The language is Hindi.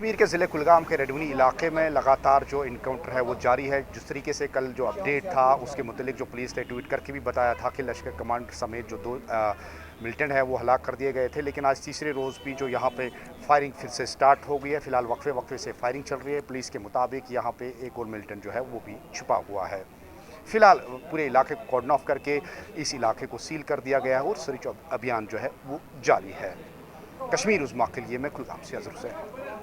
कश्मीर के ज़िले कुलगाम के रेडवनी इलाके में लगातार जो इनकाउंटर है वो जारी है। जिस तरीके से कल जो अपडेट था उसके मुतालिक जो पुलिस ने ट्वीट करके भी बताया था कि लश्कर कमांडर समेत जो दो मिलिटेंट है वो हलाक कर दिए गए थे, लेकिन आज तीसरे रोज़ भी जो यहाँ पे फायरिंग फिर से स्टार्ट हो गई है। फिलहाल वक्फे वक्फे से फायरिंग चल रही है। पुलिस के मुताबिक यहाँ पे एक और मिलिटेंट जो है वो भी छुपा हुआ है। फिलहाल पूरे इलाके को कॉर्डन ऑफ करके इस इलाके को सील कर दिया गया है और सर्च अभियान जो है वो जारी है। कश्मीर उज़्मा के लिए मैं कुलगाम से अज़हर हुसैन।